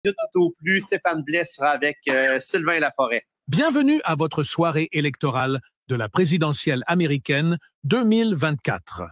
Tout au plus, Stéphane Blais sera avec Sylvain Laforêt. Bienvenue à votre soirée électorale de la présidentielle américaine 2024.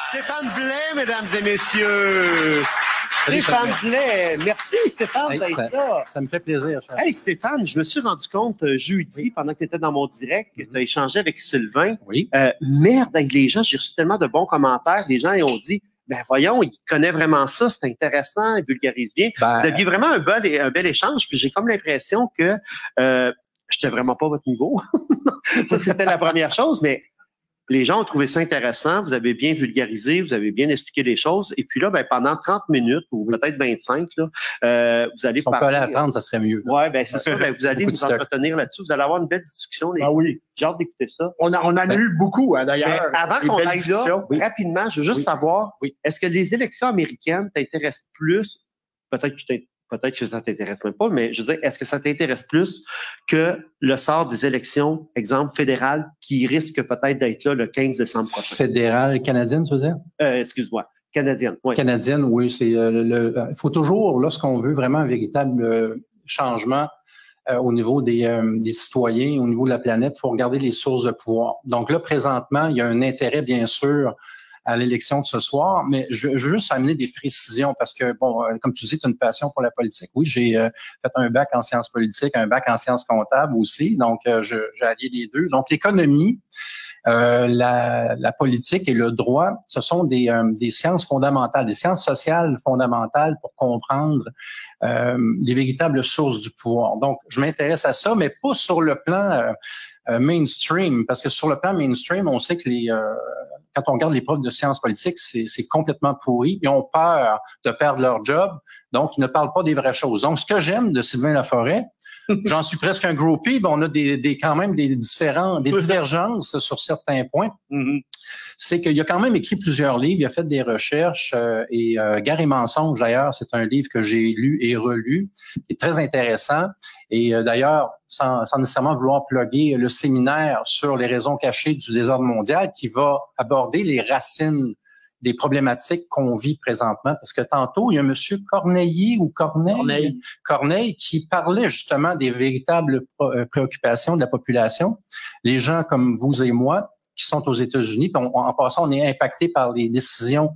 Stéphane Blais, mesdames et messieurs. Stéphane Blais. Merci, Stéphane, d'être là. Ça me fait plaisir, cher. Hey, Stéphane, je me suis rendu compte jeudi, pendant que tu étais dans mon direct, que tu as échangé avec Sylvain. Oui. Merde, avec les gens, j'ai reçu tellement de bons commentaires. Les gens, ils ont dit, ben voyons, il connaît vraiment ça, c'est intéressant, il vulgarise bien. Vous aviez vraiment un bel échange, puis j'ai comme l'impression que j'étais vraiment pas à votre niveau. Ça, c'était la première chose, mais les gens ont trouvé ça intéressant, vous avez bien vulgarisé, vous avez bien expliqué les choses, et puis là, ben, pendant 30 minutes, ou peut-être 25, là, vous allez si on peut aller à 30, ça serait mieux. Oui, ben c'est ça, ben, vous allez nous entretenir là-dessus, vous allez avoir une belle discussion. Oui. J'ai hâte d'écouter ça. On en a eu beaucoup, hein, d'ailleurs. Avant qu'on aille là, rapidement, je veux juste savoir, est-ce que les élections américaines t'intéressent plus, peut-être que ça t'intéresse même pas, mais je veux dire, est-ce que ça t'intéresse plus que le sort des élections, exemple, fédérales, qui risquent peut-être d'être là le 15 décembre prochain? Fédérale canadienne, tu veux dire? Excuse-moi. Canadienne, oui. Canadienne, oui. Il faut toujours, lorsqu'on veut vraiment un véritable changement au niveau des citoyens, au niveau de la planète, il faut regarder les sources de pouvoir. Donc là, présentement, il y a un intérêt, bien sûr, à l'élection de ce soir, mais je veux juste amener des précisions parce que, bon, comme tu dis, tu as une passion pour la politique. Oui, j'ai fait un bac en sciences politiques, un bac en sciences comptables aussi, donc j'ai allié les deux. Donc, l'économie, la politique et le droit, ce sont des sciences fondamentales, des sciences sociales fondamentales pour comprendre les véritables sources du pouvoir. Donc, je m'intéresse à ça, mais pas sur le plan mainstream, parce que sur le plan mainstream, on sait que quand on regarde les profs de sciences politiques, c'est complètement pourri. Ils ont peur de perdre leur job, donc ils ne parlent pas des vraies choses. Donc, ce que j'aime de Sylvain Laforêt, j'en suis presque un groupie, mais on a quand même des divergences sur certains points. C'est qu'il a quand même écrit plusieurs livres, il a fait des recherches et Guerre et mensonges, d'ailleurs, c'est un livre que j'ai lu et relu, qui est très intéressant. Et d'ailleurs, sans nécessairement vouloir plugger le séminaire sur les raisons cachées du désordre mondial qui va aborder les racines des problématiques qu'on vit présentement. Parce que tantôt, il y a M. Corneille qui parlait justement des véritables préoccupations de la population. Les gens comme vous et moi, qui sont aux États-Unis. En passant, on est impacté par les décisions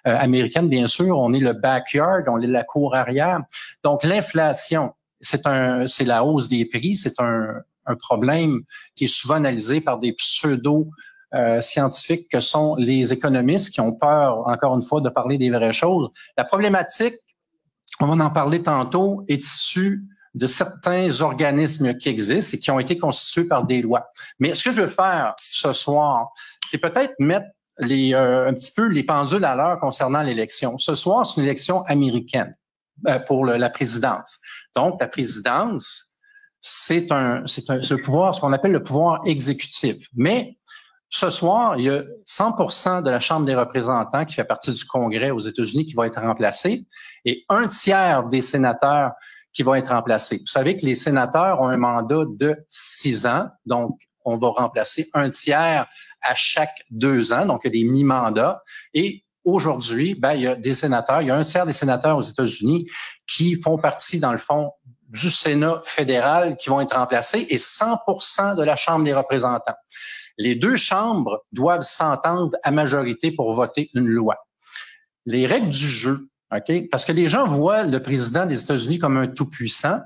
américaines, bien sûr. On est le backyard, on est la cour arrière. Donc, l'inflation, c'est la hausse des prix. C'est un problème qui est souvent analysé par des pseudo-scientifiques que sont les économistes qui ont peur, encore une fois, de parler des vraies choses. La problématique, on va en parler tantôt, est issue de certains organismes qui existent et qui ont été constitués par des lois. Mais ce que je veux faire ce soir, c'est peut-être mettre un petit peu les pendules à l'heure concernant l'élection. Ce soir, c'est une élection américaine pour la présidence. Donc, la présidence, c'est le pouvoir, ce qu'on appelle le pouvoir exécutif. Mais ce soir, il y a 100% de la Chambre des représentants qui fait partie du Congrès aux États-Unis qui va être remplacé et un tiers des sénateurs qui vont être remplacés. Vous savez que les sénateurs ont un mandat de 6 ans, donc on va remplacer un tiers à chaque 2 ans, donc il y a des mi-mandats. Et aujourd'hui, il y a des sénateurs, il y a un tiers des sénateurs aux États-Unis qui font partie, dans le fond, du Sénat fédéral qui vont être remplacés et 100% de la Chambre des représentants. Les deux chambres doivent s'entendre à majorité pour voter une loi. Les règles du jeu, OK? Parce que les gens voient le président des États-Unis comme un tout-puissant.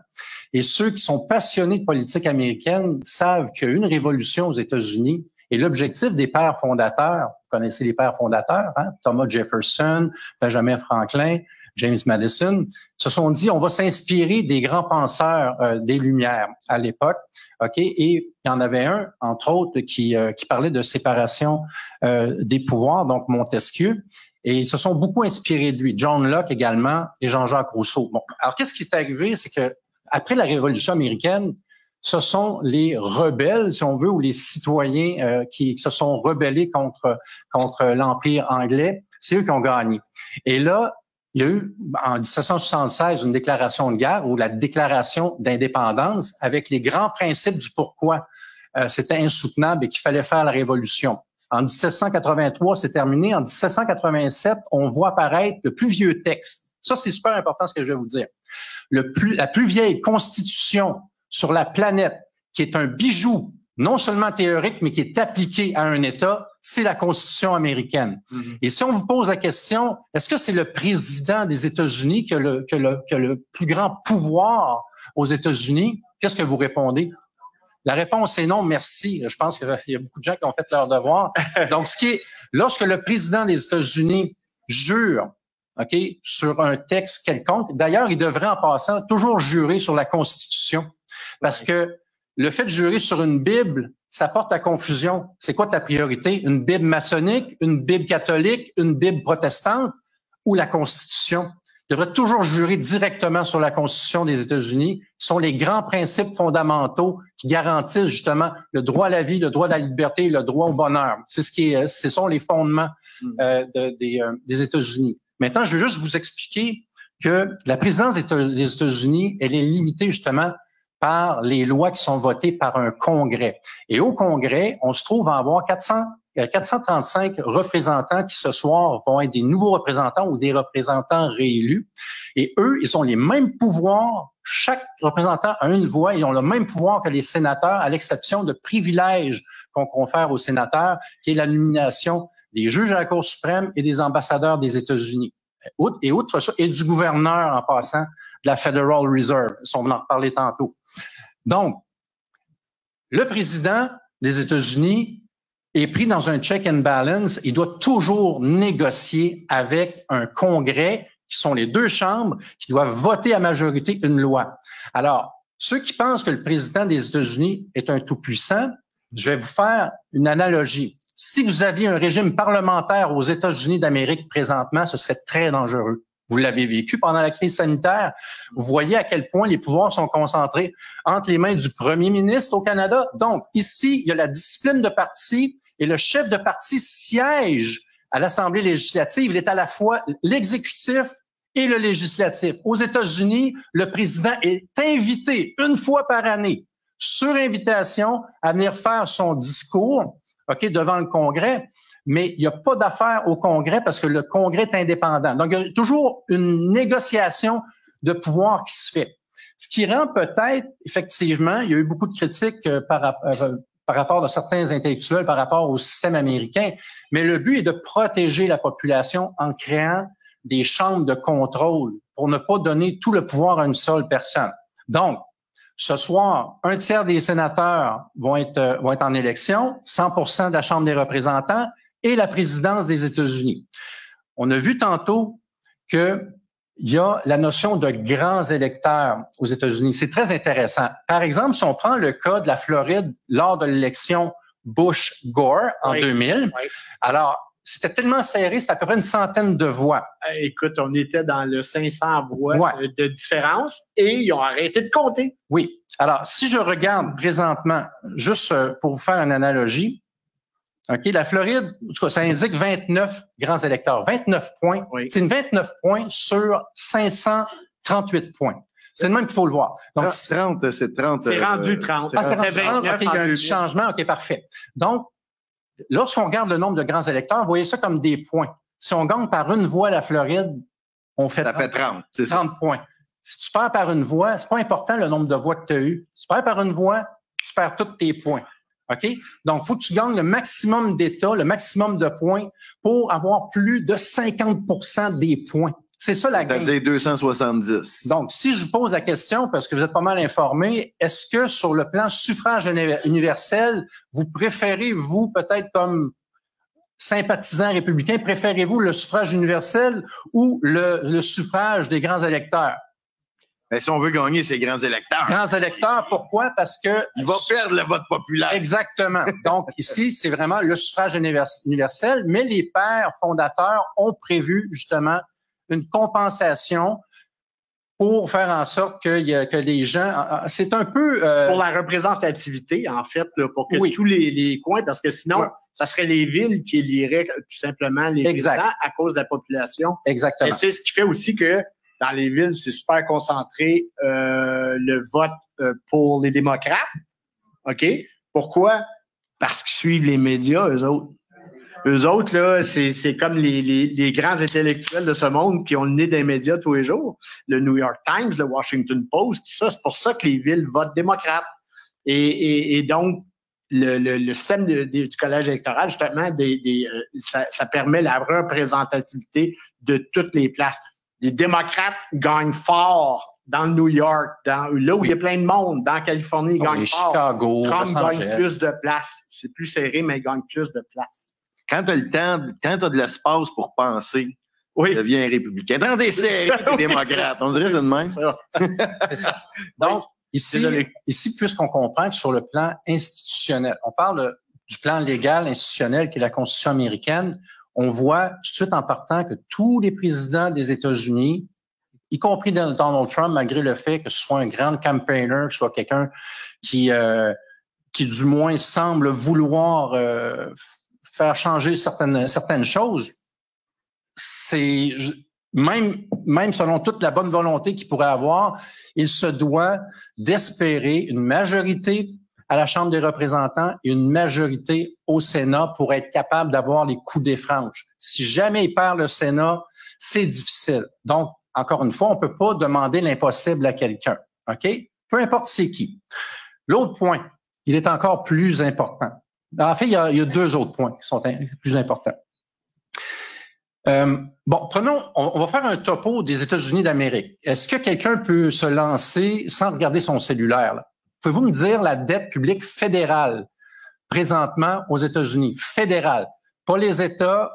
Et ceux qui sont passionnés de politique américaine savent qu'il y a une révolution aux États-Unis et l'objectif des pères fondateurs, vous connaissez les pères fondateurs, hein? Thomas Jefferson, Benjamin Franklin, James Madison, se sont dit on va s'inspirer des grands penseurs des Lumières à l'époque, ok. Et il y en avait un, entre autres, qui parlait de séparation des pouvoirs, donc Montesquieu, et ils se sont beaucoup inspirés de lui. John Locke également et Jean-Jacques Rousseau. Bon, alors qu'est-ce qui est arrivé, c'est que après la Révolution américaine, ce sont les rebelles, si on veut, ou les citoyens qui se sont rebellés contre l'Empire anglais. C'est eux qui ont gagné. Et là, il y a eu, en 1776, une déclaration de guerre ou la déclaration d'indépendance avec les grands principes du pourquoi c'était insoutenable et qu'il fallait faire la révolution. En 1783, c'est terminé. En 1787, on voit apparaître le plus vieux texte. Ça, c'est super important ce que je vais vous dire. La plus vieille constitution sur la planète, qui est un bijou, non seulement théorique, mais qui est appliqué à un État, c'est la Constitution américaine. Mm-hmm. Et si on vous pose la question, est-ce que c'est le président des États-Unis qui a le plus grand pouvoir aux États-Unis? Qu'est-ce que vous répondez? La réponse est non, merci. Je pense qu'il y a beaucoup de gens qui ont fait leur devoir. Donc, lorsque le président des États-Unis jure, OK, sur un texte quelconque, d'ailleurs, il devrait en passant toujours jurer sur la Constitution, parce que le fait de jurer sur une Bible, ça porte à confusion. C'est quoi ta priorité? Une Bible maçonnique, une Bible catholique, une Bible protestante ou la Constitution? Tu devrais toujours jurer directement sur la Constitution des États-Unis. Ce sont les grands principes fondamentaux qui garantissent justement le droit à la vie, le droit à la liberté et le droit au bonheur. Ce sont les fondements des États-Unis. Maintenant, je veux juste vous expliquer que la présidence des États-Unis, elle est limitée justement par les lois qui sont votées par un congrès. Et au congrès, on se trouve à avoir 435 représentants qui ce soir vont être des nouveaux représentants ou des représentants réélus. Et eux, ils ont les mêmes pouvoirs. Chaque représentant a une voix. Ils ont le même pouvoir que les sénateurs, à l'exception de privilèges qu'on confère aux sénateurs, qui est la nomination des juges à la Cour suprême et des ambassadeurs des États-Unis. Et outre ça, et du gouverneur en passant de la Federal Reserve. On va en reparler tantôt. Donc, le président des États-Unis est pris dans un check and balance. Il doit toujours négocier avec un congrès, qui sont les deux chambres, qui doivent voter à majorité une loi. Alors, ceux qui pensent que le président des États-Unis est un tout-puissant, je vais vous faire une analogie. Si vous aviez un régime parlementaire aux États-Unis d'Amérique présentement, ce serait très dangereux. Vous l'avez vécu pendant la crise sanitaire. Vous voyez à quel point les pouvoirs sont concentrés entre les mains du premier ministre au Canada. Donc, ici, il y a la discipline de parti et le chef de parti siège à l'Assemblée législative. Il est à la fois l'exécutif et le législatif. Aux États-Unis, le président est invité une fois par année, sur invitation, à venir faire son discours, OK, devant le Congrès, mais il n'y a pas d'affaire au Congrès parce que le Congrès est indépendant. Donc, il y a toujours une négociation de pouvoir qui se fait. Ce qui rend peut-être, effectivement, il y a eu beaucoup de critiques par rapport à certains intellectuels, par rapport au système américain, mais le but est de protéger la population en créant des chambres de contrôle pour ne pas donner tout le pouvoir à une seule personne. Donc, ce soir, un tiers des sénateurs vont être en élection, 100% de la Chambre des représentants et la présidence des États-Unis. On a vu tantôt qu'il y a la notion de grands électeurs aux États-Unis. C'est très intéressant. Par exemple, si on prend le cas de la Floride lors de l'élection Bush-Gore en 2000, alors c'était tellement serré, c'était à peu près une centaine de voix. Écoute, on était dans le 500 voix de différence et ils ont arrêté de compter. Oui. Alors, si je regarde présentement, juste pour vous faire une analogie, OK, la Floride, en tout cas, ça indique 29 grands électeurs. 29 points. Oui. C'est une 29 points sur 538 points. C'est le même qu'il faut le voir. Donc, 30, c'est 30. C'est rendu 30. Ah, c'est rendu 30. OK, il y a un petit changement. OK, parfait. Donc, lorsqu'on regarde le nombre de grands électeurs, vous voyez ça comme des points. Si on gagne par une voix la Floride, on fait 30 points. Si tu perds par une voix, c'est pas important le nombre de voix que tu as eu. Si tu perds par une voix, tu perds tous tes points. OK? Donc, il faut que tu gagnes le maximum d'États, le maximum de points pour avoir plus de 50% des points. C'est ça la game. C'est-à-dire 270. Donc, si je vous pose la question, parce que vous êtes pas mal informé, est-ce que sur le plan suffrage universel, vous préférez, vous, peut-être comme sympathisant républicain, préférez-vous le suffrage universel ou le suffrage des grands électeurs? Mais si on veut gagner ces grands électeurs. Grands électeurs, pourquoi? Parce que... Il va perdre le vote populaire. Exactement. Donc, ici, c'est vraiment le suffrage universel, mais les pères fondateurs ont prévu, justement, une compensation pour faire en sorte que les gens... C'est un peu... Pour la représentativité, en fait, là, pour que tous les coins, parce que sinon, ça serait les villes qui éliraient tout simplement les résidents à cause de la population. Exactement. Et c'est ce qui fait aussi que dans les villes, c'est super concentré le vote pour les démocrates. OK? Pourquoi? Parce qu'ils suivent les médias, eux autres. Eux autres, là, c'est comme les grands intellectuels de ce monde qui ont le nez des médias tous les jours. Le New York Times, le Washington Post, tout ça, c'est pour ça que les villes votent démocrates. Et donc, le système du collège électoral, justement, ça permet la représentativité de toutes les places. Les démocrates gagnent fort dans le New York, là où il y a plein de monde, dans la Californie, ils gagnent fort. Chicago, Trump gagne plus de place. C'est plus serré, mais il gagne plus de place. Quand tu as le temps, quand tu as de l'espace pour penser, tu deviens un républicain. Dans des séries, t'es démocrate. On dirait que c'est de même. C'est ça. Donc, ici, puisqu'on comprend que sur le plan institutionnel, on parle du plan légal institutionnel qui est la Constitution américaine, on voit tout de suite en partant que tous les présidents des États-Unis, y compris Donald Trump, malgré le fait que ce soit un grand campaigner, que ce soit quelqu'un qui du moins semble vouloir faire changer certaines choses, c'est même selon toute la bonne volonté qu'il pourrait avoir, il se doit d'espérer une majorité à la Chambre des représentants et une majorité au Sénat pour être capable d'avoir les coups des franges. Si jamais il perd le Sénat, c'est difficile. Donc, encore une fois, on peut pas demander l'impossible à quelqu'un. OK? Peu importe c'est qui. L'autre point, il est encore plus important. En fait, il y a deux autres points qui sont plus importants. On va faire un topo des États-Unis d'Amérique. Est-ce que quelqu'un peut se lancer sans regarder son cellulaire, là? Pouvez-vous me dire la dette publique fédérale présentement aux États-Unis? Fédérale. Pas les États.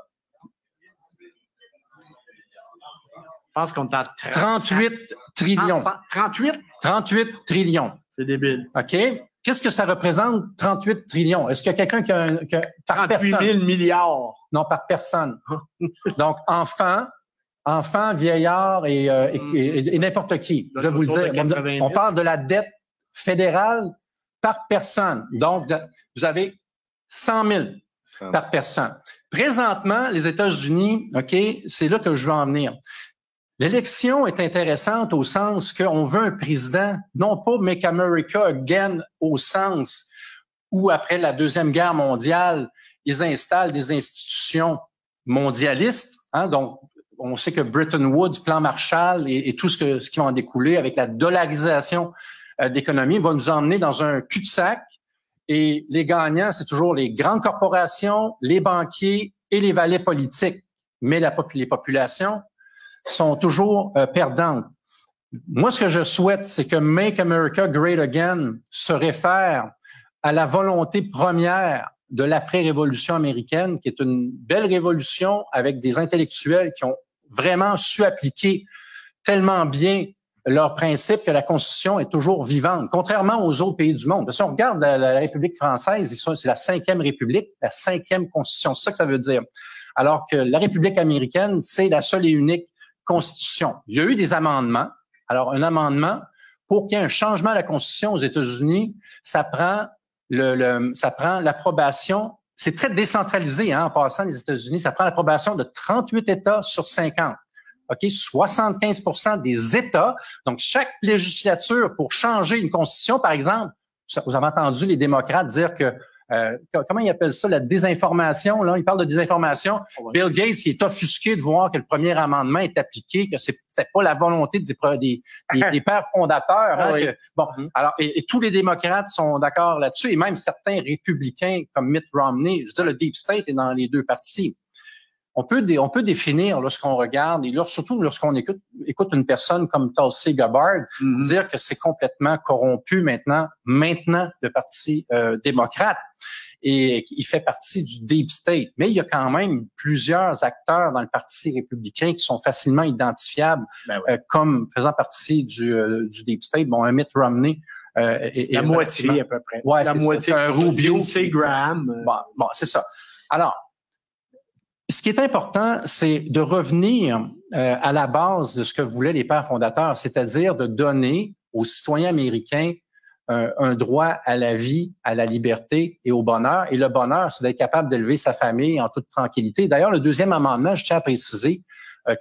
Je pense qu'on est à 38 trillions. 38? 38 trillions. C'est débile. OK? Qu'est-ce que ça représente, 38 trillions? Est-ce qu'il y a quelqu'un qui a par 38 000 personne? milliards. Non, par personne. Donc, enfants, vieillards et n'importe qui. Je vais vous le dire. On parle de la dette fédérale par personne. Donc, vous avez 100 000 par personne. Présentement, les États-Unis, OK, c'est là que je veux en venir. L'élection est intéressante au sens qu'on veut un président, non pas Make America Again au sens où, après la Deuxième Guerre mondiale, ils installent des institutions mondialistes. Hein, donc, on sait que Bretton Woods, plan Marshall et tout ce qui va en découler avec la dollarisation d'économie va nous emmener dans un cul-de-sac. Et les gagnants, c'est toujours les grandes corporations, les banquiers et les valets politiques. Mais les populations sont toujours perdantes. Moi, ce que je souhaite, c'est que Make America Great Again se réfère à la volonté première de l'après-révolution américaine, qui est une belle révolution avec des intellectuels qui ont vraiment su appliquer tellement bien leurs principes que la Constitution est toujours vivante, contrairement aux autres pays du monde. Si on regarde la République française, c'est la 5e République, la 5e Constitution. C'est ça que ça veut dire. Alors que la République américaine, c'est la seule et unique Constitution. Il y a eu des amendements. Alors, un amendement, pour qu'il y ait un changement à la Constitution aux États-Unis, ça prend l'approbation. C'est très décentralisé, hein, en passant les États-Unis. Ça prend l'approbation de 38 États sur 50. OK? 75% des États. Donc, chaque législature, pour changer une Constitution, par exemple, vous avez entendu les démocrates dire que comment ils appellent ça, la désinformation, là? Ils parlent de désinformation. Bill Gates, il est offusqué de voir que le premier amendement est appliqué, que c'était pas la volonté des pères fondateurs. Hein, que, bon, alors, et tous les démocrates sont d'accord là-dessus, et même certains républicains comme Mitt Romney. Je veux dire, le Deep State est dans les deux partis. on peut définir lorsqu'on regarde, et surtout lorsqu'on écoute une personne comme Tulsi Gabbard, dire que c'est complètement corrompu maintenant le Parti démocrate. Et il fait partie du Deep State. Mais il y a quand même plusieurs acteurs dans le Parti républicain qui sont facilement identifiables comme faisant partie du Deep State. Bon, un Mitt Romney. La moitié à peu près. Ouais, la moitié. Un Rubio. Lindsey Graham. Bon, c'est ça. Alors, ce qui est important, c'est de revenir à la base de ce que voulaient les pères fondateurs, c'est-à-dire de donner aux citoyens américains un droit à la vie, à la liberté et au bonheur. Et le bonheur, c'est d'être capable d'élever sa famille en toute tranquillité. D'ailleurs, le deuxième amendement, je tiens à préciser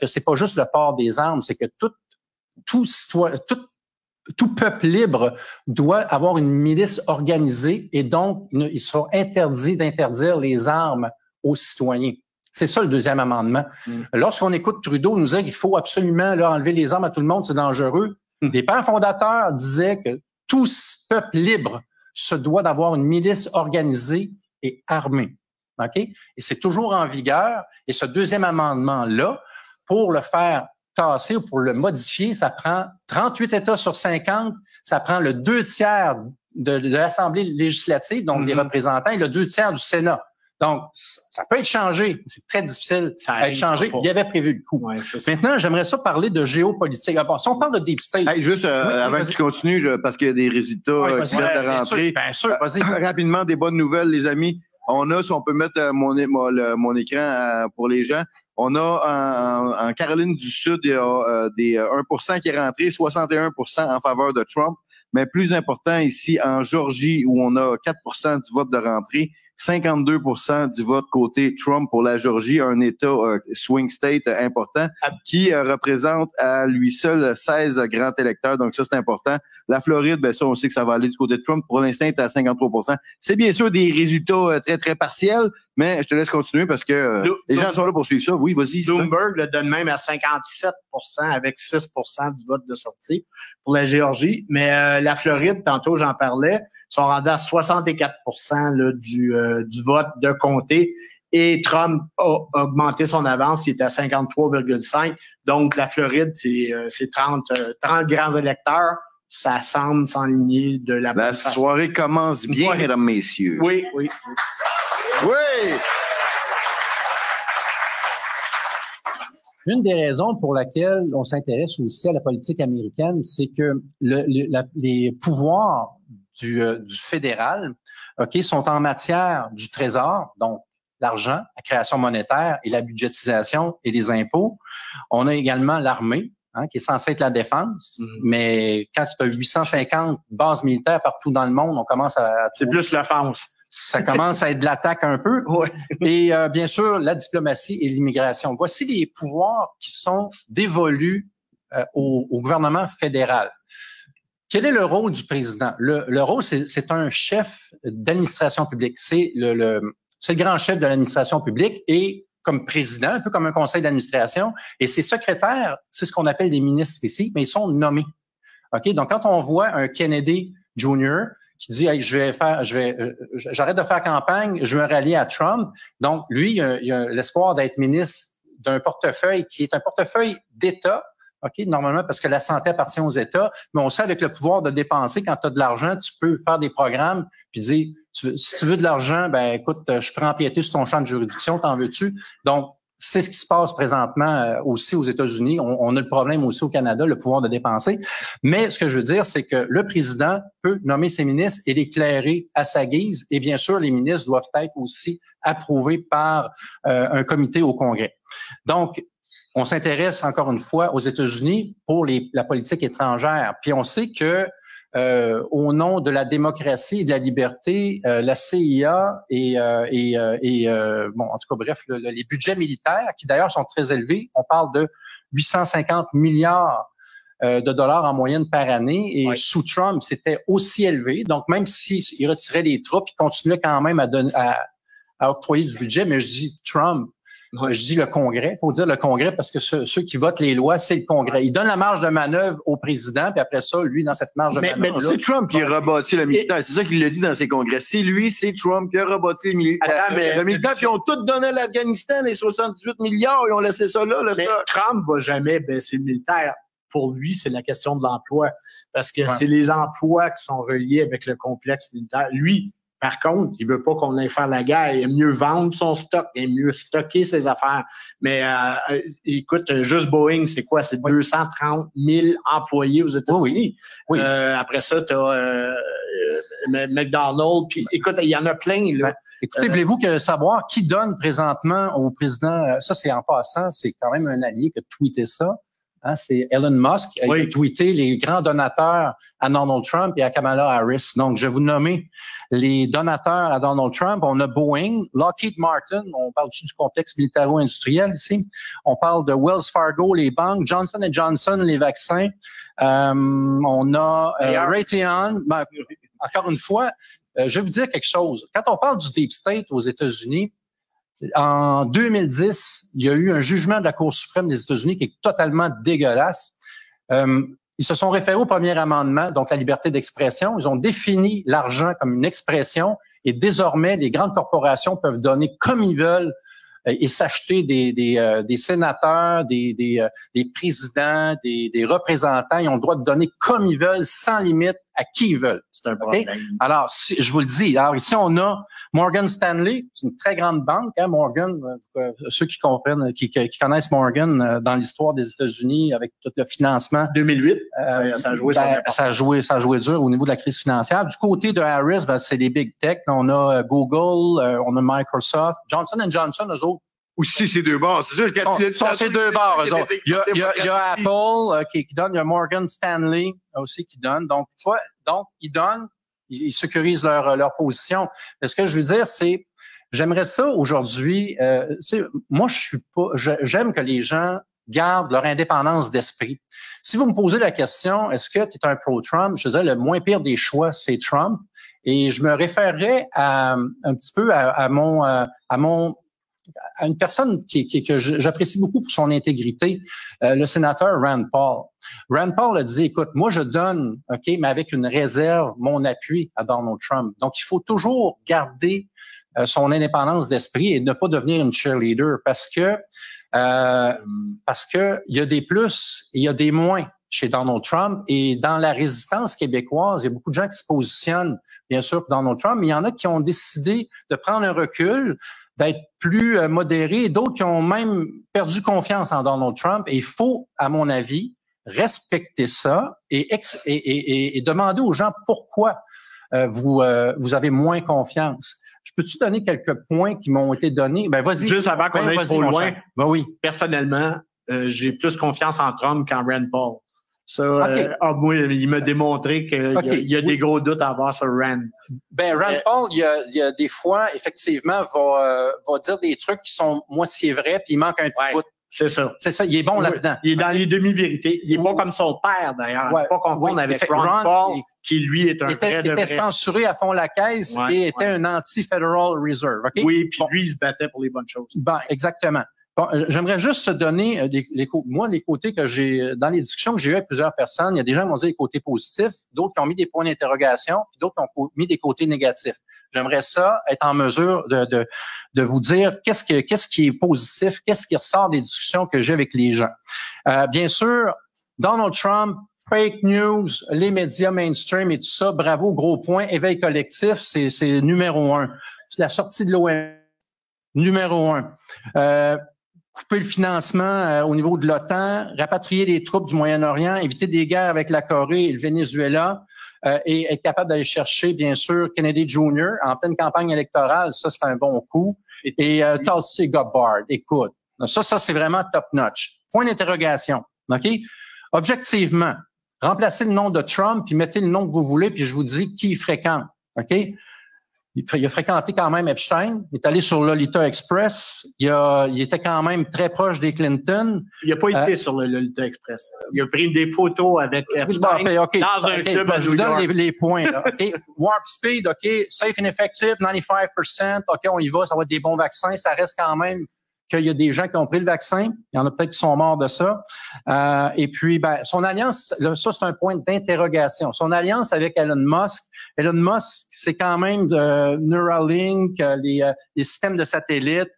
que c'est pas juste le port des armes, c'est que tout peuple libre doit avoir une milice organisée et donc il sera interdit d'interdire les armes aux citoyens. C'est ça le deuxième amendement. Lorsqu'on écoute Trudeau nous dire qu'il faut absolument enlever les armes à tout le monde, c'est dangereux. Les pères fondateurs disaient que tout peuple libre se doit d'avoir une milice organisée et armée. OK? Et c'est toujours en vigueur. Et ce deuxième amendement-là, pour le faire tasser ou pour le modifier, ça prend 38 États sur 50, ça prend le 2/3 de l'Assemblée législative, donc les représentants, et le 2/3 du Sénat. Donc, ça peut être changé. C'est très difficile à être changé. Il y avait prévu le coup. Ouais, maintenant, j'aimerais ça parler de géopolitique. Alors, si on parle de Deep State... Hey, juste avant que tu continues, parce qu'il y a des résultats qui viennent de rentrer. Bien sûr, vas-y. Rapidement, des bonnes nouvelles, les amis. Si on peut mettre mon écran pour les gens, on a en Caroline du Sud, il y a des 1% qui est rentré, 61% en faveur de Trump. Mais plus important ici, en Georgie, où on a 4% du vote de rentrée, 52% du vote côté Trump pour la Georgie, un État swing state important qui représente à lui seul 16 grands électeurs. Donc ça, c'est important. La Floride, ben ça, on sait que ça va aller du côté de Trump. Pour l'instant, il est à 53%. C'est bien sûr des résultats très, très partiels, mais je te laisse continuer parce que les gens sont là pour suivre ça. Oui, vas-y. Bloomberg le donne même à 57% avec 6% du vote de sortie pour la Géorgie. Mais la Floride, tantôt j'en parlais, sont rendus à 64% là, du vote de comté. Et Trump a augmenté son avance, il est à 53,5. Donc la Floride, c'est 30 grands électeurs. Ça semble s'enligner de la bonne façon. La soirée commence bien, mesdames, messieurs. Oui. Oui! Une des raisons pour laquelle on s'intéresse aussi à la politique américaine, c'est que les pouvoirs du fédéral, sont en matière du trésor, donc l'argent, la création monétaire et la budgétisation et les impôts. On a également l'armée, qui est censée être la défense, mais quand tu as 850 bases militaires partout dans le monde, on commence à... C'est plus l'offense. Ça commence à être de l'attaque un peu. Ouais. Et bien sûr, la diplomatie et l'immigration. Voici les pouvoirs qui sont dévolus au gouvernement fédéral. Quel est le rôle du président? Le rôle, c'est un chef d'administration publique. C'est le grand chef de l'administration publique et comme président, un peu comme un conseil d'administration. Et ses secrétaires, c'est ce qu'on appelle des ministres ici, mais ils sont nommés. OK? Donc, quand on voit un Kennedy Jr. qui dit hey, j'arrête de faire campagne, je me rallie à Trump. Donc, lui, il a l'espoir d'être ministre d'un portefeuille qui est un portefeuille d'État, OK, normalement, parce que la santé appartient aux États, mais on sait avec le pouvoir de dépenser, quand tu as de l'argent, tu peux faire des programmes puis dire si tu veux de l'argent, ben écoute, je prends empiéter sur ton champ de juridiction, t'en veux-tu? Donc, c'est ce qui se passe présentement aussi aux États-Unis. On a le problème aussi au Canada, le pouvoir de dépenser. Mais ce que je veux dire, c'est que le président peut nommer ses ministres et l'éclairer à sa guise. Et bien sûr, les ministres doivent être aussi approuvés par un comité au Congrès. Donc, on s'intéresse encore une fois aux États-Unis pour la politique étrangère. Puis on sait que au nom de la démocratie et de la liberté, la CIA en tout cas, bref, les budgets militaires, qui d'ailleurs sont très élevés, on parle de 850 milliards de dollars en moyenne par année, et sous Trump, c'était aussi élevé. Donc, même s'il retirait les troupes, il continuait quand même à octroyer du budget, mais je dis Trump, Je dis le Congrès. Il faut dire le Congrès parce que ceux qui votent les lois, c'est le Congrès. Il donne la marge de manœuvre au président, puis après ça, lui, dans cette marge de manœuvre. Mais c'est Trump qui a rebâti le militaire. C'est ça qu'il le dit dans ses congrès. C'est lui, c'est Trump qui a rebâti le militaire. Le militaire, puis ils ont tout donné à l'Afghanistan, les 78 milliards, ils ont laissé ça là. Mais Trump va jamais baisser le militaire. Pour lui, c'est la question de l'emploi. Parce que c'est les emplois qui sont reliés avec le complexe militaire. Lui, par contre, il veut pas qu'on aille faire la guerre. Il aime mieux vendre son stock, il aime mieux stocker ses affaires. Mais écoute, juste Boeing, c'est quoi? C'est 230 000 employés aux États-Unis. Oui. Après ça, tu as McDonald's. Puis, écoute, il y en a plein. Là. Écoutez, voulez-vous savoir qui donne présentement au président, ça c'est en passant, c'est quand même un allié qui a tweeté ça. Hein, c'est Elon Musk qui a tweeté les grands donateurs à Donald Trump et à Kamala Harris. Donc, je vais vous nommer les donateurs à Donald Trump. On a Boeing, Lockheed Martin, on parle du complexe militaro-industriel ici. On parle de Wells Fargo, les banques, Johnson & Johnson, les vaccins. On a Raytheon. Encore une fois, je vais vous dire quelque chose. Quand on parle du Deep State aux États-Unis, en 2010, il y a eu un jugement de la Cour suprême des États-Unis qui est totalement dégueulasse. Ils se sont référés au premier amendement, donc la liberté d'expression. Ils ont défini l'argent comme une expression et désormais, les grandes corporations peuvent donner comme ils veulent et s'acheter des sénateurs, des présidents, des représentants. Ils ont le droit de donner comme ils veulent, sans limite, à qui ils veulent. C'est un problème. Okay? Alors, je vous le dis. Alors, ici, on a Morgan Stanley, c'est une très grande banque, hein, Morgan. Ceux qui comprennent, qui connaissent Morgan dans l'histoire des États-Unis avec tout le financement. 2008, ça a joué dur au niveau de la crise financière. Du côté de Harris, c'est les big tech. On a Google, on a Microsoft, Johnson & Johnson, eux autres. Aussi, c'est deux bars. C'est sûr, c'est deux bars, eux autres. Il y a Apple qui donne, il y a Morgan Stanley aussi qui donne. Donc, ils donnent, ils sécurisent leur position. Mais ce que je veux dire, c'est, j'aimerais ça aujourd'hui, moi, j'aime que les gens gardent leur indépendance d'esprit. Si vous me posez la question, est-ce que tu es un pro-Trump? Je disais, le moins pire des choix, c'est Trump. Et je me référerais un petit peu à une personne que j'apprécie beaucoup pour son intégrité, le sénateur Rand Paul. Rand Paul a dit, écoute, moi je donne, OK, mais avec une réserve, mon appui à Donald Trump. Donc, il faut toujours garder son indépendance d'esprit et ne pas devenir une cheerleader parce que il y a des plus et il y a des moins chez Donald Trump. Et dans la résistance québécoise, il y a beaucoup de gens qui se positionnent, bien sûr, pour Donald Trump, mais il y en a qui ont décidé de prendre un recul, d'être plus modérés, et d'autres qui ont même perdu confiance en Donald Trump. Et il faut, à mon avis, respecter ça et demander aux gens pourquoi vous avez moins confiance. Je peux-tu donner quelques points qui m'ont été donnés? Ben, vas-y. Juste avant qu'on aille trop loin. Ben oui. Personnellement, j'ai plus confiance en Trump qu'en Rand Paul. Ça, moi, il m'a démontré qu'il y a des gros doutes à avoir sur Rand. Ben, Rand Paul, il y a des fois, effectivement, va dire des trucs qui sont moitié vrais, puis il manque un petit bout. C'est ça. C'est ça, il est bon là-dedans. Il est dans les demi-vérités. Il est pas comme son père, d'ailleurs. Il n'est pas confondre avec Rand Paul, qui, lui, est un vrai de vrai. Il était censuré à fond la caisse et était un anti-Federal Reserve. Okay? Oui, puis lui, il se battait pour les bonnes choses. Ben, exactement. Bon, j'aimerais juste te donner les côtés que j'ai dans les discussions que j'ai eues avec plusieurs personnes. Il y a des gens qui m'ont dit les côtés positifs, d'autres qui ont mis des points d'interrogation, puis d'autres qui ont mis des côtés négatifs. J'aimerais ça être en mesure de vous dire qu'est-ce qui est positif, qu'est-ce qui ressort des discussions que j'ai avec les gens. Bien sûr, Donald Trump, fake news, les médias mainstream et tout ça, bravo, gros point, éveil collectif, c'est numéro 1. C'est la sortie de l'OMS, numéro 1. Couper le financement au niveau de l'OTAN, rapatrier les troupes du Moyen-Orient, éviter des guerres avec la Corée et le Venezuela, et être capable d'aller chercher, bien sûr, Kennedy Jr. en pleine campagne électorale, ça, c'est un bon coup. Et Tulsi Gabbard, écoute, ça c'est vraiment top-notch. Point d'interrogation, OK? Objectivement, remplacez le nom de Trump, puis mettez le nom que vous voulez, puis je vous dis qui il fréquente, OK? Il a fréquenté quand même Epstein. Il est allé sur Lolita Express. Il était quand même très proche des Clinton. Il n'a pas été sur le Lolita Express. Il a pris des photos avec Epstein dans un club à New York. Je vous donne les points. Là, okay? Warp Speed, OK. Safe and effective, 95%. OK, on y va. Ça va être des bons vaccins. Ça reste quand même qu'il y a des gens qui ont pris le vaccin. Il y en a peut-être qui sont morts de ça. Et puis, son alliance, là, ça, c'est un point d'interrogation. Son alliance avec Elon Musk, c'est quand même de Neuralink, les systèmes de satellites.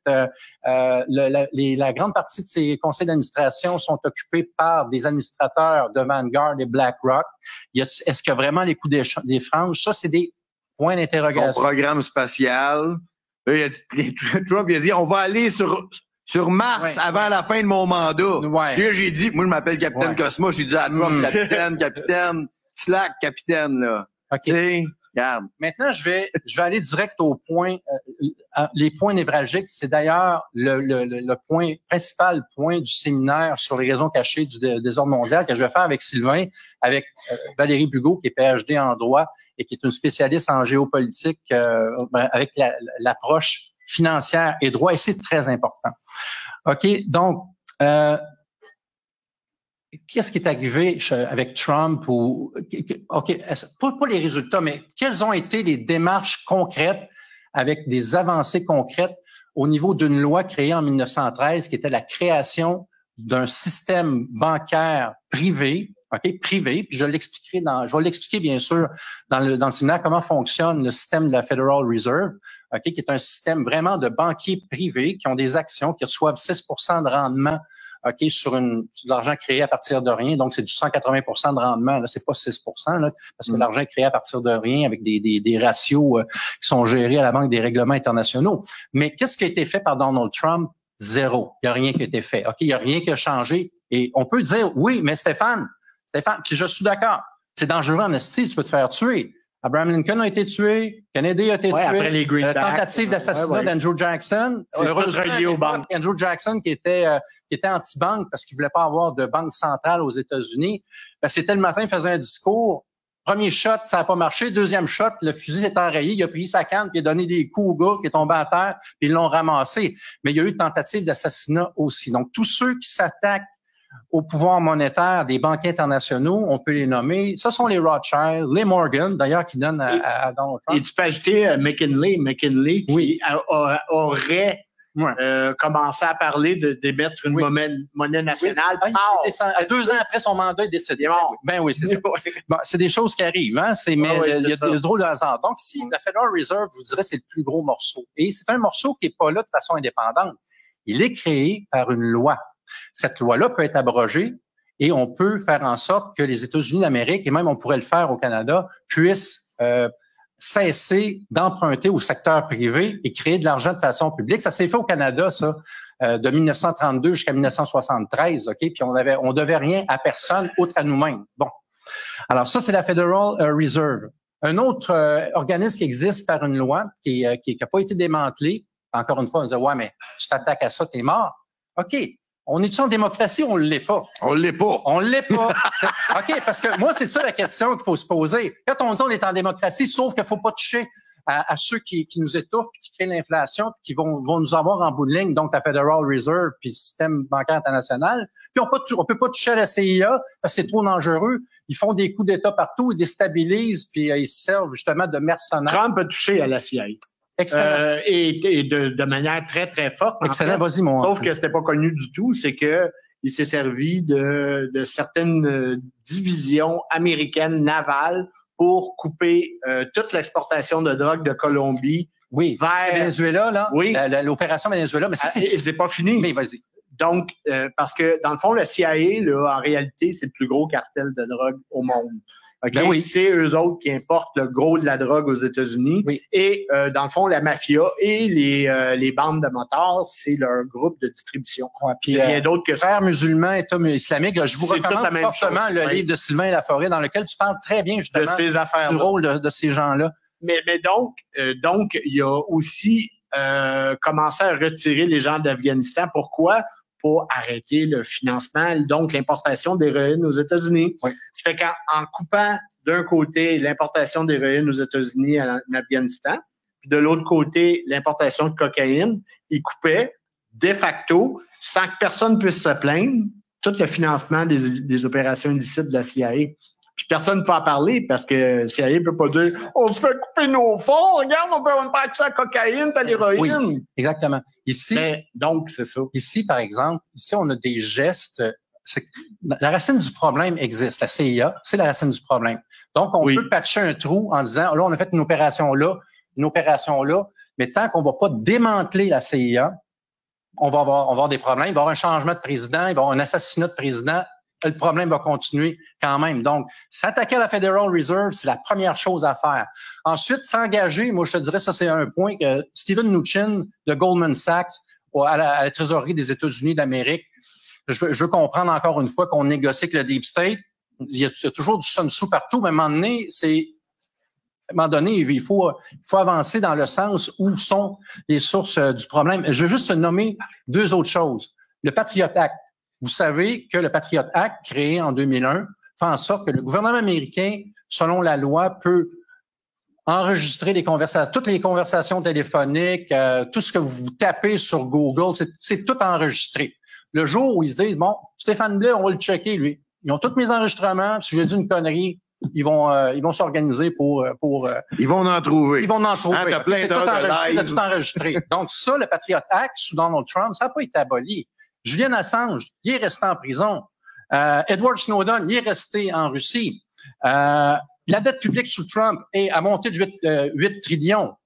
La grande partie de ses conseils d'administration sont occupés par des administrateurs de Vanguard et BlackRock. Est-ce qu'il y a vraiment les coûts des franges? Ça, c'est des points d'interrogation. Mon programme spatial. Là, Trump il a dit, on va aller sur Mars avant la fin de mon mandat. Ouais. Puis là, j'ai dit, moi, je m'appelle Capitaine Cosmo. J'ai dit à Trump, capitaine, Slack, capitaine, là. OK. Regarde. Maintenant, je vais aller direct au point. Les points névralgiques, c'est d'ailleurs le principal point du séminaire sur les raisons cachées du désordre mondial que je vais faire avec Sylvain, avec Valérie Bugaud, qui est PhD en droit et qui est une spécialiste en géopolitique avec l'approche financière et droit, et c'est très important. OK, donc, qu'est-ce qui est arrivé avec Trump OK, pas les résultats, mais quelles ont été les démarches concrètes avec des avancées concrètes au niveau d'une loi créée en 1913 qui était la création d'un système bancaire privé, OK, privé, puis je vais l'expliquer bien sûr dans le séminaire comment fonctionne le système de la Federal Reserve, OK, qui est un système vraiment de banquiers privés qui ont des actions qui reçoivent 6% de rendement, OK, sur l'argent créé à partir de rien. Donc, c'est du 180% de rendement. Là, c'est pas 6%, là, parce que l'argent est créé à partir de rien avec des ratios qui sont gérés à la Banque des règlements internationaux. Mais qu'est-ce qui a été fait par Donald Trump? Zéro. Il n'y a rien qui a été fait. OK, il n'y a rien qui a changé. Et on peut dire, oui, mais Stéphane, puis je suis d'accord. C'est dangereux en esti, tu peux te faire tuer. Abraham Lincoln a été tué, Kennedy a été tué. Après les tentative d'assassinat d'Andrew Jackson. Andrew Jackson qui était anti-banque parce qu'il voulait pas avoir de banque centrale aux États-Unis. Ben, c'était le matin, il faisait un discours. Premier shot, ça n'a pas marché. Deuxième shot, le fusil s'est enrayé. Il a pris sa canne puis il a donné des coups au gars qui est tombé à terre puis ils l'ont ramassé. Mais il y a eu tentative d'assassinat aussi. Donc, tous ceux qui s'attaquent au pouvoir monétaire des banquiers internationaux, on peut les nommer. Ce sont les Rothschild, les Morgan, d'ailleurs, qui donnent à Donald Trump. Et tu peux ajouter McKinley, oui. qui aurait commencé à parler d'émettre une monnaie nationale. Oui. 2 ans après son mandat, il est décédé. Ben oui, c'est ça. Bon, c'est des choses qui arrivent, hein. Il y a des drôles de hasard. Donc, si la Federal Reserve, je vous dirais, c'est le plus gros morceau. Et c'est un morceau qui n'est pas là de façon indépendante. Il est créé par une loi. Cette loi-là peut être abrogée et on peut faire en sorte que les États-Unis d'Amérique, et même on pourrait le faire au Canada, puissent cesser d'emprunter au secteur privé et créer de l'argent de façon publique. Ça s'est fait au Canada, ça, de 1932 jusqu'à 1973, OK? Puis on devait rien à personne, autre à nous-mêmes. Bon. Alors ça, c'est la Federal Reserve. Un autre organisme qui existe par une loi, qui n'a pas été démantelé, encore une fois, on disait, ouais, mais tu t'attaques à ça, t'es mort. OK. On est-tu en démocratie ou on l'est pas? On l'est pas. On l'est pas. OK, parce que moi, c'est ça la question qu'il faut se poser. Quand on dit on est en démocratie, sauf qu'il faut pas toucher à ceux qui nous étouffent, qui créent l'inflation, qui vont nous avoir en bout de ligne, donc la Federal Reserve puis le système bancaire international. Puis on peut pas toucher à la CIA parce que c'est trop dangereux. Ils font des coups d'État partout, ils déstabilisent, puis ils se servent justement de mercenaires. Trump a touché à la CIA. Excellent. Et de manière très, très forte. Excellent, vas-y, mon. Sauf que c'était pas connu du tout, c'est que il s'est servi de certaines divisions américaines navales pour couper toute l'exportation de drogue de Colombie vers Venezuela, là. Oui. L'opération Venezuela, mais ça, c'est pas fini. Mais vas-y. Donc, parce que dans le fond, le CIA, là, en réalité, c'est le plus gros cartel de drogue au monde. Okay? Ben oui. C'est eux autres qui importent le gros de la drogue aux États-Unis. Oui. Et dans le fond, la mafia et les bandes de motards, c'est leur groupe de distribution. Ouais, puis rien d'autre que ça. Frères musulmans, État islamique. Je vous recommande fortement le livre de Sylvain Laforêt dans lequel tu parles très bien justement de ces affaires du rôle de ces gens-là. Mais donc, il a aussi commencé à retirer les gens d'Afghanistan. Pourquoi? Pour arrêter le financement, donc l'importation d'héroïne aux États-Unis. Oui. Ça fait qu'en coupant d'un côté l'importation d'héroïne aux États-Unis en Afghanistan, puis de l'autre côté l'importation de cocaïne, il coupait de facto, sans que personne puisse se plaindre, tout le financement des opérations illicites de la CIA. puis personne ne peut en parler parce que CIA ne peut pas dire « On se fait couper nos fonds, regarde, on peut avoir accès à la cocaïne, à l'héroïne. » Oui, exactement. Ici, donc, c'est ça. Ici, par exemple, on a des gestes. La racine du problème existe. La CIA, c'est la racine du problème. Donc, on peut patcher un trou en disant, là, on a fait une opération là, mais tant qu'on va pas démanteler la CIA, on va avoir des problèmes. Il va y avoir un changement de président, il va y avoir un assassinat de président, le problème va continuer quand même. Donc, s'attaquer à la Federal Reserve, c'est la première chose à faire. Ensuite, s'engager, moi, je te dirais, ça, c'est un point que Steven Mnuchin de Goldman Sachs à la trésorerie des États-Unis d'Amérique, je veux comprendre encore une fois qu'on négocie avec le Deep State. Il y a toujours du Sun Tzu partout, mais à un moment donné, il faut avancer dans le sens où sont les sources du problème. Je veux juste nommer deux autres choses. Le Patriot Act. Vous savez que le Patriot Act, créé en 2001, fait en sorte que le gouvernement américain, selon la loi, peut enregistrer toutes les conversations téléphoniques, tout ce que vous tapez sur Google, c'est tout enregistré. Le jour où ils disent, bon, Stéphane Blais, on va le checker, lui. Ils ont tous mes enregistrements. Si j'ai dit une connerie, ils vont s'organiser pour. Ils vont en trouver. Ils vont en trouver. T'as plein d'heures de live. C'est tout enregistré. Donc ça, le Patriot Act sous Donald Trump, ça n'a pas été aboli. Julian Assange, il est resté en prison. Edward Snowden, il est resté en Russie. La dette publique sous Trump a monté de 8 trillions.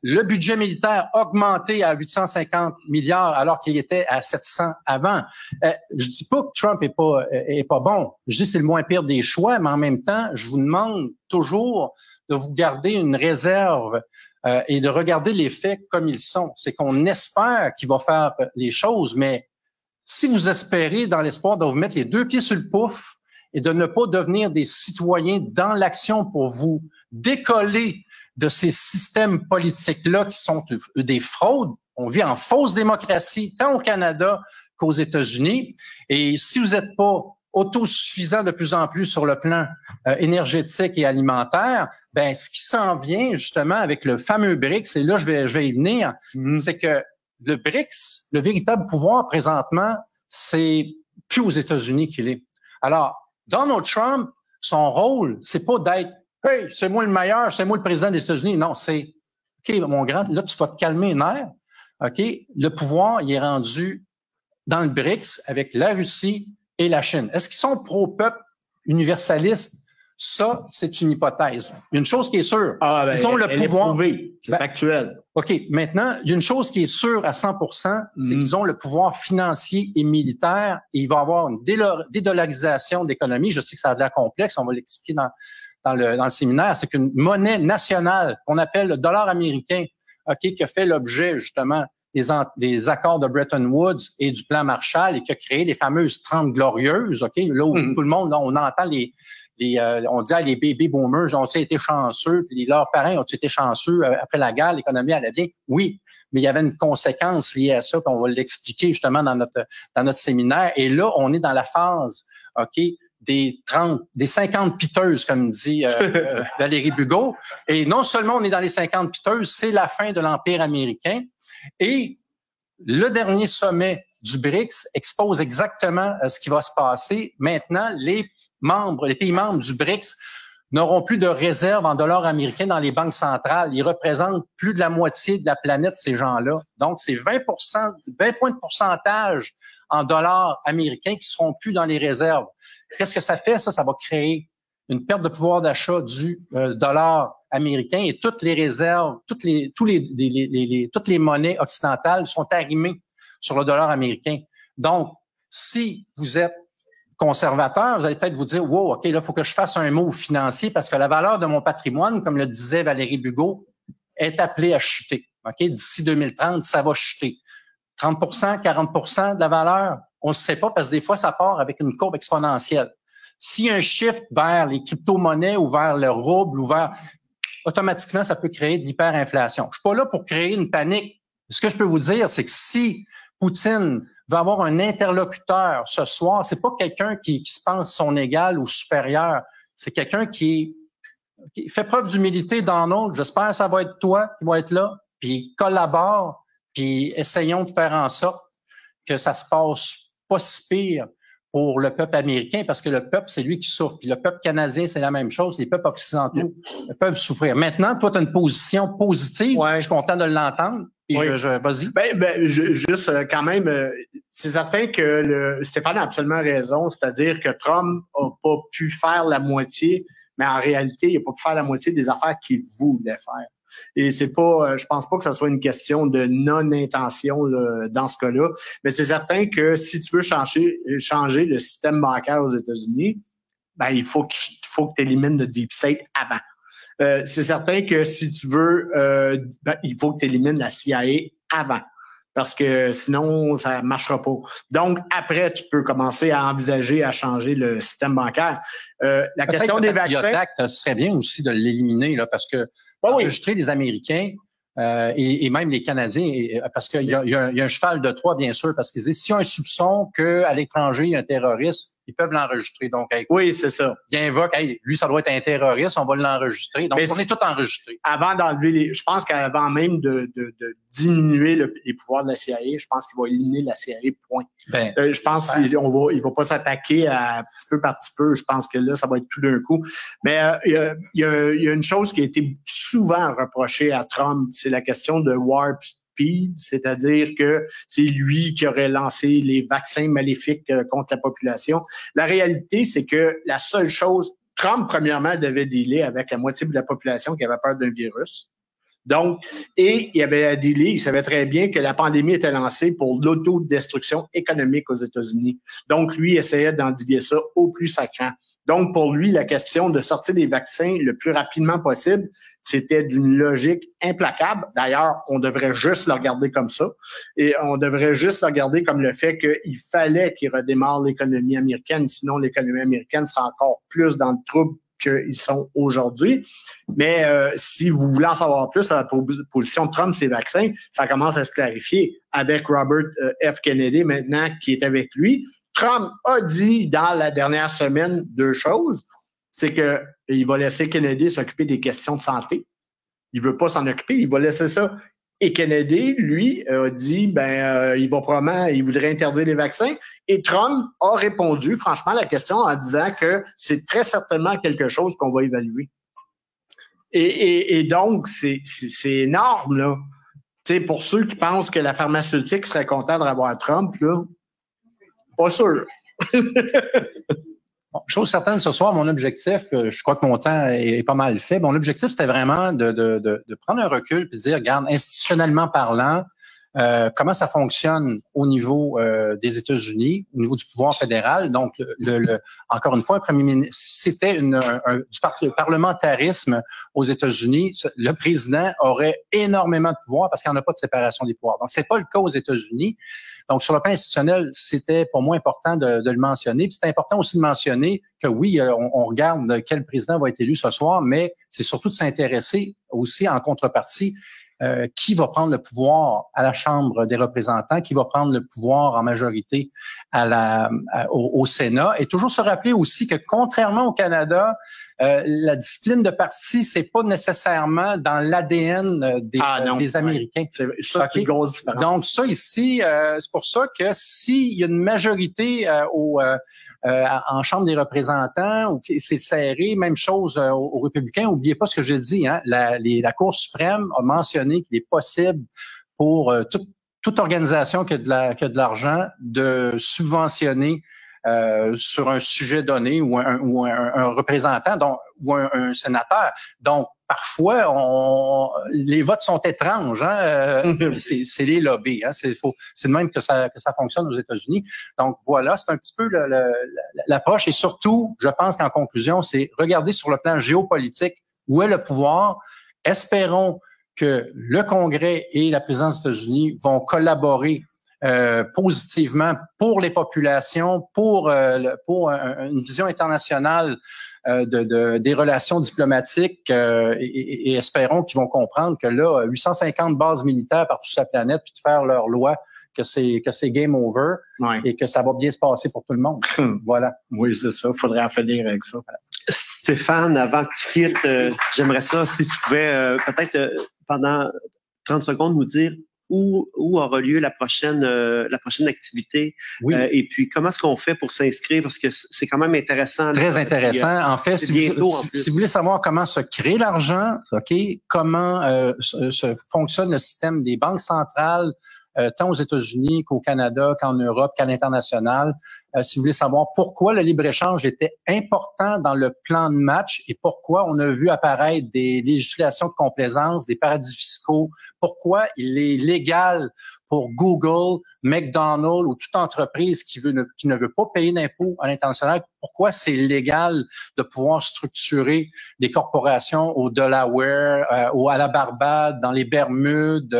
Le budget militaire a augmenté à 850 milliards alors qu'il était à 700 avant. Je dis pas que Trump est pas bon. Je dis que c'est le moins pire des choix, mais en même temps, je vous demande toujours de vous garder une réserve et de regarder les faits comme ils sont. C'est qu'on espère qu'il va faire les choses, mais si vous espérez dans l'espoir de vous mettre les deux pieds sur le pouf et de ne pas devenir des citoyens dans l'action pour vous décoller de ces systèmes politiques-là qui sont des fraudes. On vit en fausse démocratie, tant au Canada qu'aux États-Unis. Et si vous n'êtes pas autosuffisant de plus en plus sur le plan énergétique et alimentaire, ben ce qui s'en vient justement avec le fameux BRICS, et là je vais y venir, c'est que le BRICS, le véritable pouvoir présentement, c'est plus aux États-Unis qu'il est. Alors, Donald Trump, son rôle, c'est pas d'être « Hey, c'est moi le meilleur, c'est moi le président des États-Unis ». Non, c'est « OK, mon grand, là, tu vas te calmer les nerfs. OK, le pouvoir, il est rendu dans le BRICS avec la Russie et la Chine. Est-ce qu'ils sont pro-peuple universalistes? Ça, c'est une hypothèse. Une chose qui est sûre, ils ont le pouvoir. C'est factuel. OK, maintenant, il y a une chose qui est sûre à 100%, c'est qu'ils ont le pouvoir financier et militaire et il va y avoir une dédollarisation de l'économie. Je sais que ça a l'air complexe, on va l'expliquer dans le séminaire. C'est qu'une monnaie nationale qu'on appelle le dollar américain, OK, qui a fait l'objet justement des accords de Bretton Woods et du plan Marshall et qui a créé les fameuses 30 glorieuses, OK, là où tout le monde, là, on entend on dit les baby boomers ont été chanceux, puis leurs parents ont été chanceux après la guerre, l'économie allait bien. Oui, mais il y avait une conséquence liée à ça, puis on va l'expliquer justement dans notre séminaire. Et là, on est dans la phase, OK, des 50 piteuses, comme dit Valérie Bugeaud. Et non seulement on est dans les 50 piteuses, c'est la fin de l'Empire américain. Et le dernier sommet du BRICS expose exactement ce qui va se passer. Maintenant, les pays membres du BRICS n'auront plus de réserves en dollars américains dans les banques centrales. Ils représentent plus de la moitié de la planète, ces gens-là. Donc, c'est 20 points de pourcentage en dollars américains qui seront plus dans les réserves. Qu'est-ce que ça fait? Ça va créer une perte de pouvoir d'achat du dollar américain et toutes les réserves, toutes les monnaies occidentales sont arrimées sur le dollar américain. Donc, si vous êtes conservateur, vous allez peut-être vous dire, wow, OK, là, il faut que je fasse un move financier parce que la valeur de mon patrimoine, comme le disait Valérie Bugeaud, est appelée à chuter. OK, d'ici 2030, ça va chuter. 30 40 de la valeur, on ne sait pas parce que des fois, ça part avec une courbe exponentielle. S'il y a un shift vers les crypto-monnaies ou vers le rouble ou vers... automatiquement, ça peut créer de l'hyperinflation. Je suis pas là pour créer une panique. Ce que je peux vous dire, c'est que si Poutine va avoir un interlocuteur ce soir, c'est pas quelqu'un qui se pense son égal ou supérieur. C'est quelqu'un qui fait preuve d'humilité dans l'autre. J'espère que ça va être toi qui va être là, puis collabore, puis essayons de faire en sorte que ça se passe pas si pire pour le peuple américain parce que le peuple, c'est lui qui souffre. Puis le peuple canadien, c'est la même chose. Les peuples occidentaux peuvent souffrir. Maintenant, toi, tu as une position positive. Ouais. Je suis content de l'entendre. Et vas-y. Juste quand même, c'est certain que Stéphane a absolument raison. C'est-à-dire que Trump n'a pas pu faire la moitié, mais en réalité, il n'a pas pu faire la moitié des affaires qu'il voulait faire. Et c'est pas, je pense pas que ça soit une question de non-intention dans ce cas-là, mais c'est certain que si tu veux changer le système bancaire aux États-Unis, ben il faut que tu élimines le deep state avant. C'est certain que si tu veux, il faut que tu élimines la CIA avant. Parce que sinon, ça marchera pas. Donc, après, tu peux commencer à envisager à changer le système bancaire. La question des vaccins... ce serait bien aussi de l'éliminer, là, parce que enregistrer les Américains et même les Canadiens, parce qu'il y a un cheval de Troie, bien sûr, parce qu'ils disent, s'il y a un soupçon qu'à l'étranger, il y a un terroriste, ils peuvent l'enregistrer. Donc, oui, c'est ça. Il invoque, lui, ça doit être un terroriste, on va l'enregistrer. Donc, on est tout enregistré. Avant d'enlever je pense qu'avant même de diminuer les pouvoirs de la CIA, je pense qu'il va éliminer la CIA, point. Je pense qu'il va pas s'attaquer à petit peu par petit peu. Je pense que là, ça va être tout d'un coup. Mais il y a une chose qui a été souvent reprochée à Trump, c'est la question de warp speed, c'est-à-dire que c'est lui qui aurait lancé les vaccins maléfiques contre la population. La réalité, c'est que la seule chose, Trump, premièrement, devait dealer avec la moitié de la population qui avait peur d'un virus. Donc, et il avait à dealer, il savait très bien que la pandémie était lancée pour l'autodestruction économique aux États-Unis. Donc, lui essayait d'endiguer ça au plus sacrant. Donc, pour lui, la question de sortir des vaccins le plus rapidement possible, c'était d'une logique implacable. D'ailleurs, on devrait juste le regarder comme ça. Et on devrait juste le regarder comme le fait qu'il fallait qu'il redémarre l'économie américaine. Sinon, l'économie américaine sera encore plus dans le trouble qu'ils sont aujourd'hui. Mais si vous voulez en savoir plus sur la position de Trump, ces vaccins, ça commence à se clarifier avec Robert F. Kennedy maintenant qui est avec lui. Trump a dit dans la dernière semaine 2 choses. C'est qu'il va laisser Kennedy s'occuper des questions de santé. Il veut pas s'en occuper, il va laisser ça. Et Kennedy, lui, a dit, il voudrait interdire les vaccins. Et Trump a répondu, franchement, à la question en disant que c'est très certainement quelque chose qu'on va évaluer. Et donc, c'est énorme, là. Tu sais, pour ceux qui pensent que la pharmaceutique serait contente d'avoir Trump, là, pas sûr. Bon, chose certaine, ce soir, mon objectif, je crois que mon temps est pas mal fait. Mon objectif, c'était vraiment de prendre un recul et de dire, regarde, institutionnellement parlant, comment ça fonctionne au niveau des États-Unis, au niveau du pouvoir fédéral. Donc, encore une fois, un premier ministre, c'était du parlementarisme aux États-Unis, le président aurait énormément de pouvoir parce qu'il n'y en a pas de séparation des pouvoirs. Donc, c'est pas le cas aux États-Unis. Donc, sur le plan institutionnel, c'était pour moi important de le mentionner. Puis c'est important aussi de mentionner que oui, on regarde quel président va être élu ce soir, mais c'est surtout de s'intéresser aussi en contrepartie qui va prendre le pouvoir à la Chambre des représentants, qui va prendre le pouvoir en majorité au Sénat. Et toujours se rappeler aussi que contrairement au Canada, la discipline de parti, c'est pas nécessairement dans l'ADN des Américains. C'est une grosse différence. Donc ça ici, c'est pour ça que s'il y a une majorité en Chambre des représentants, ou c'est serré, même chose aux républicains. N'oubliez pas ce que j'ai dit, hein, la Cour suprême a mentionné qu'il est possible pour toute organisation qui a de l'argent de subventionner sur un sujet donné ou un représentant ou un sénateur. Donc, parfois, les votes sont étranges. Hein? C'est les lobbies. Hein? C'est de même que ça fonctionne aux États-Unis. Donc, voilà, c'est un petit peu l'approche. Et surtout, je pense qu'en conclusion, c'est regarder sur le plan géopolitique où est le pouvoir. Espérons que le Congrès et la présidence des États-Unis vont collaborer positivement pour les populations, pour une vision internationale des relations diplomatiques et espérons qu'ils vont comprendre que là, 850 bases militaires partout sur la planète, puis de faire leur loi, que c'est game over et que ça va bien se passer pour tout le monde. Voilà. Oui, c'est ça. Il faudrait en finir avec ça. Stéphane, avant que tu quittes, j'aimerais ça, si tu pouvais peut-être pendant 30 secondes nous dire où aura lieu la prochaine activité. Oui. Et puis, comment est-ce qu'on fait pour s'inscrire? Parce que c'est quand même intéressant. Très intéressant. En fait, si vous voulez savoir comment se crée l'argent, OK, comment fonctionne le système des banques centrales, tant aux États-Unis qu'au Canada, qu'en Europe, qu'à l'international. Si vous voulez savoir pourquoi le libre-échange était important dans le plan de match et pourquoi on a vu apparaître des législations de complaisance, des paradis fiscaux, pourquoi il est légal pour Google, McDonald's ou toute entreprise qui ne veut pas payer d'impôts à l'international, pourquoi c'est légal de pouvoir structurer des corporations au Delaware, ou à la Barbade, dans les Bermudes,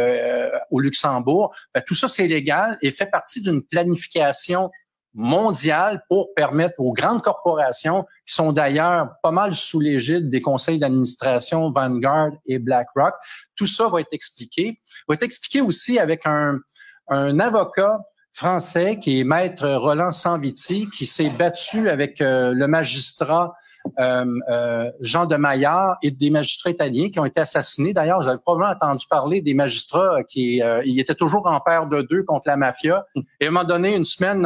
au Luxembourg. Ben, tout ça, c'est légal et fait partie d'une planification mondiale pour permettre aux grandes corporations, qui sont d'ailleurs pas mal sous l'égide des conseils d'administration Vanguard et BlackRock, tout ça va être expliqué. Va être expliqué aussi avec un avocat français qui est maître Roland Sanviti, qui s'est battu avec le magistrat Jean de Maillard et des magistrats italiens qui ont été assassinés. D'ailleurs, vous avez probablement entendu parler des magistrats qui ils étaient toujours en paire de deux contre la mafia. Et à un moment donné, une semaine,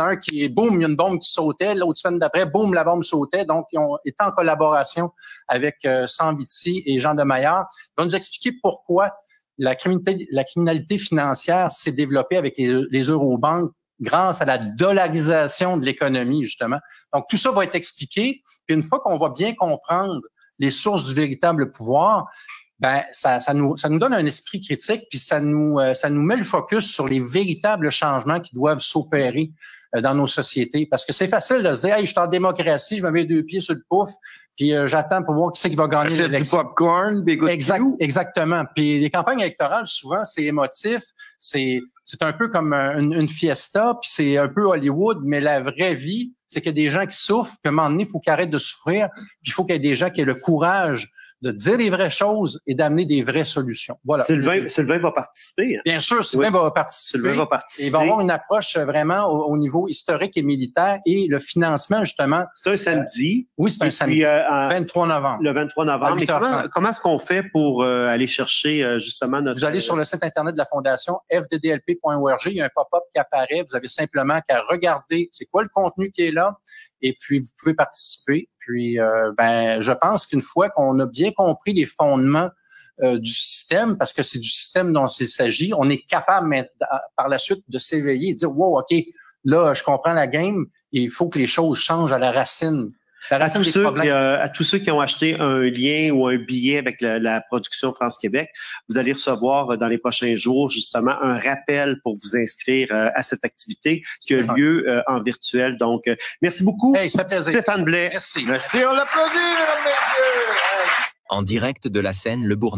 boum, il y a une bombe qui sautait. L'autre semaine d'après, boum, la bombe sautait. Donc, ils ont été en collaboration avec Sanviti et Jean de Maillard. Ils vont nous expliquer pourquoi la criminalité financière s'est développée avec les eurobanques grâce à la dollarisation de l'économie, justement. Donc, tout ça va être expliqué. Puis une fois qu'on va bien comprendre les sources du véritable pouvoir, ben ça nous donne un esprit critique, puis ça nous met le focus sur les véritables changements qui doivent s'opérer dans nos sociétés. Parce que c'est facile de se dire, hey, je suis en démocratie, je me mets 2 pieds sur le pouf, puis j'attends pour voir qui c'est qui va gagner l'élection. Du popcorn, Exactement. Puis les campagnes électorales, souvent, c'est émotif, c'est un peu comme une fiesta, puis c'est un peu Hollywood, mais la vraie vie, c'est qu'il y a des gens qui souffrent, puis à un moment donné, il faut qu'ils arrêtent de souffrir, puis il faut qu'il y ait des gens qui aient le courage de dire les vraies choses et d'amener des vraies solutions. Voilà. Sylvain va participer. Hein? Bien sûr, Sylvain va participer. Sylvain va participer. Il va avoir une approche vraiment au niveau historique et militaire et le financement, justement. C'est un samedi. Oui, c'est un samedi. Puis, 23 novembre. Le 23 novembre. Mais comment est-ce qu'on fait pour aller chercher justement notre... Vous allez sur le site Internet de la Fondation, fddlp.org. Il y a un pop-up qui apparaît. Vous avez simplement qu'à regarder c'est quoi le contenu qui est là. Et puis, vous pouvez participer. Puis, je pense qu'une fois qu'on a bien compris les fondements du système, parce que c'est du système dont il s'agit, on est capable par la suite de s'éveiller et de dire, wow, OK, là, je comprends la game, et il faut que les choses changent à la racine. À tous ceux qui ont acheté un lien ou un billet avec la production France-Québec, vous allez recevoir dans les prochains jours justement un rappel pour vous inscrire à cette activité qui a lieu en virtuel. Donc, merci beaucoup, ça fait plaisir. Stéphane Blais. Merci. Merci, on l'applaudit, mesdames et messieurs. En direct de la scène Le Bourgneuf.